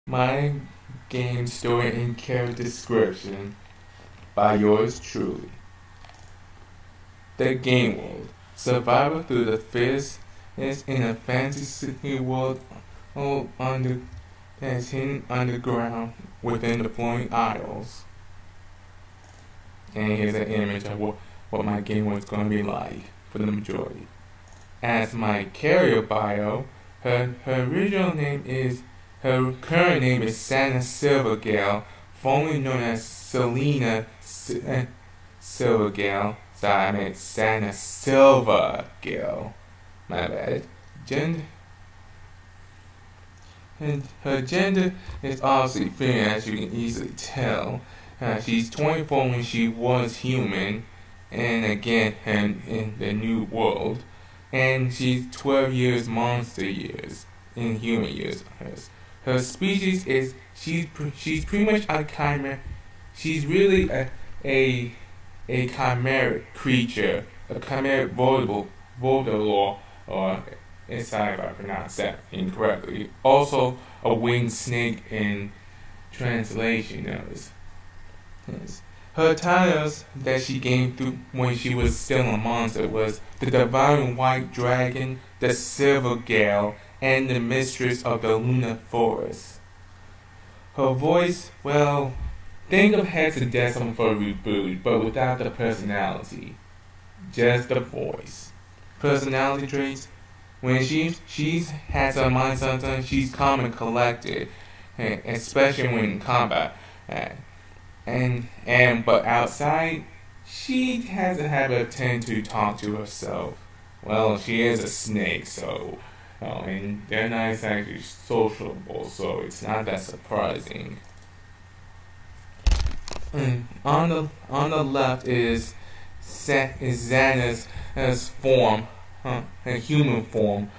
My game story and character description by yours truly. The game world. Survival through the fierce is in a fantasy world that's hidden underground within the flowing isles. And here's an image of what my game was going to be like for the majority. As my carrier bio, her current name is Sana Silvergale, formerly known as Selena Silvergale. Sorry, I meant Sana Silvergale. My bad. Her gender is obviously female, as you can easily tell. She's 24 when she was human, and again in the new world. And she's 12 years monster years in human years. Her species is she's pretty much a chimera. She's really a chimeric creature, a chimeric Voldemort, or sorry if I pronounced that incorrectly. Also a winged snake in translation notice. Her titles that she gained through when she was still a monster was the Divine White Dragon, the Silver Gale, and the Mistress of the Lunar Forest. Her voice, well, think of Hexadecimal for a reboot, but without the personality. Just the voice. Personality traits, when she has her mind sometimes, she's calm and collected, especially when in combat. But outside, she has a habit of tending to talk to herself. Well, she is a snake, so and they're not exactly sociable, so it's not that surprising. And on the left is Xana's form, a human form.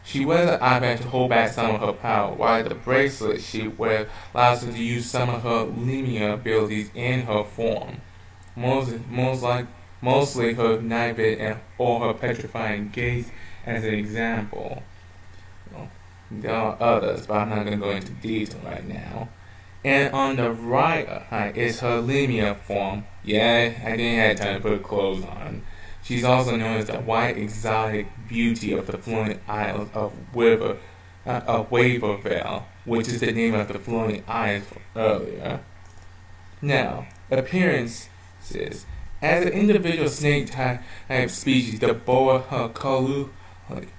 She wears an eye patch to hold back some of her power, while the bracelet she wears allows her to use some of her Lemia abilities in her form. Mostly her Nivet or her petrifying gaze as an example. There are others, but I'm not going to go into detail right now. And on the right is her Lemia form. Yeah, I didn't have time to put clothes on. She's also known as the white exotic beauty of the floating isles of Wavervale, which is the name of the floating isles earlier. Now, appearances. As an individual snake type species, the boa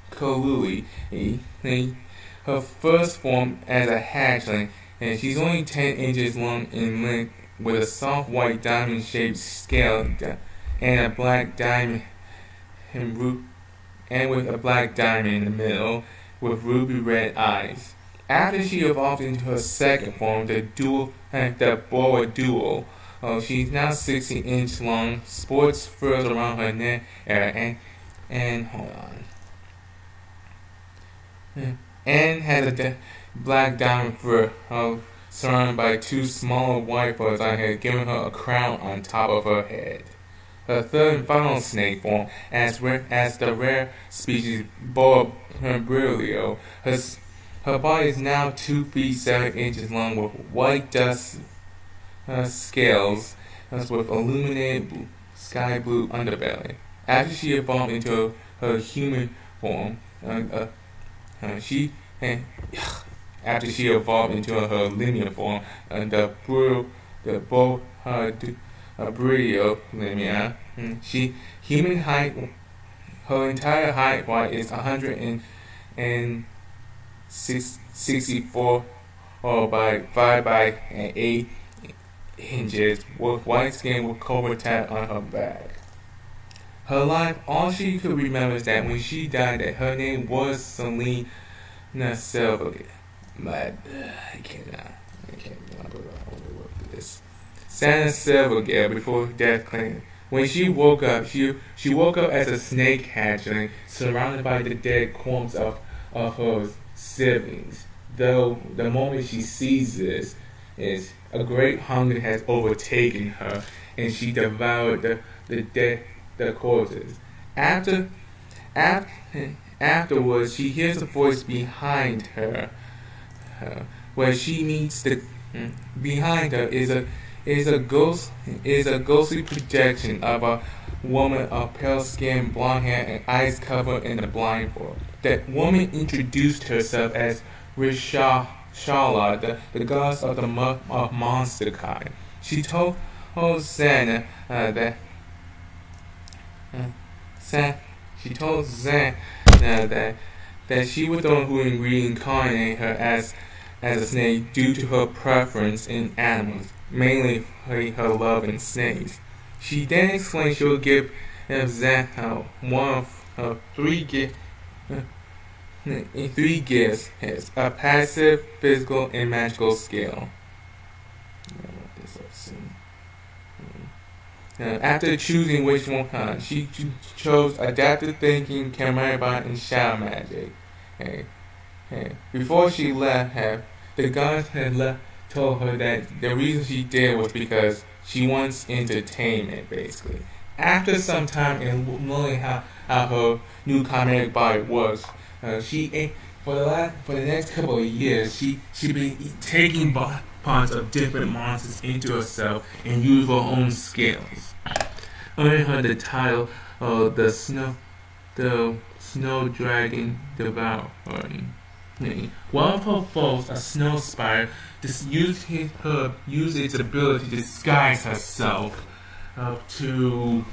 Kaluli, her first form as a hatchling, and she's only 10 inches long in length with a soft white diamond-shaped scale and a black diamond with a black diamond in the middle with ruby red eyes. After she evolved into her second form, the boa dual, she's now 60-inch long, sports furs around her neck, and hold on, and has a black diamond fur surrounded by two smaller white furs on her, giving her a crown on top of her head. Her third and final snake form, as the rare species Boa Brilio, her body is now 2 feet 7 inches long with white dust scales with illuminated sky blue underbelly. After she evolved into her human form, after she evolved into her linear form, the Brilio Lemia, human height, her entire height is 164 by 5 by 8 inches with white skin with cobra tat on her back. Her life, all she could remember is that when she died, that her name was Selena Silvergale. But I cannot remember this. Sana Silvergale before death claimed. When she woke up, she woke up as a snake hatchling, surrounded by the dead corpses of her siblings. Though the moment she sees this, is a great hunger has overtaken her, and she devoured the corpses. Afterwards, she hears a voice behind her. where she meets the behind her is a ghostly projection of a woman of pale skin, blonde hair, and eyes covered in a blindfold. That woman introduced herself as Rishala, the goddess of of monster kind. She told Zen that she was the one who would reincarnate her as a snake due to her preference in animals, mainly her love in snakes. She then explained she would give Zen one of her three gifts: a passive, physical, and magical skill. After choosing which one, she chose adaptive thinking, Camaribot, and shadow magic. Before she left, the gods had told her that the reason she did was because she wants entertainment, basically. After some time in learning how her new chimeric body works, she for the next couple of years she been taking parts of different monsters into herself and use her own skills, earning her the title of the Snow Dragon Devourer. One of her foes, a snow spider, used its ability to disguise herself to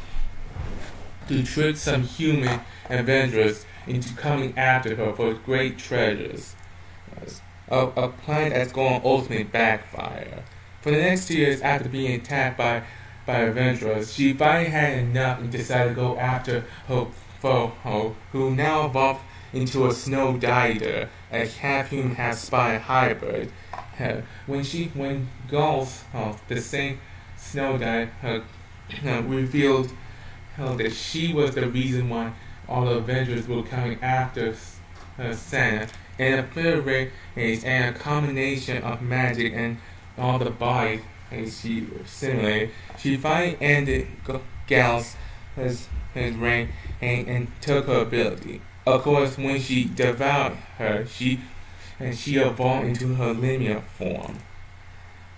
trick some human adventurers into coming after her for great treasures. A plan that's going to ultimately backfire. For the next 2 years after being attacked by adventurers, she finally had enough and decided to go after her foe, who now evolved into a snow dider, a half-human, half-spider hybrid. When Golf, the same snow dider, revealed that she was the reason why all the Avengers were coming after Santa, and a third race and a combination of magic and all the bodies she simulated, she finally ended Gal's his reign and took her ability. Of course, when she devoured her, she evolved into her Lemur form.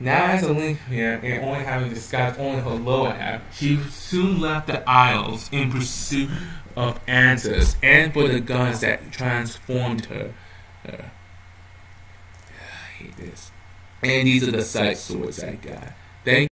Now as a Lemur and only having disguised only her lower half, she soon left the Isles in pursuit of answers and for the guns that transformed her. I hate this. And these are the sight swords I got. Thank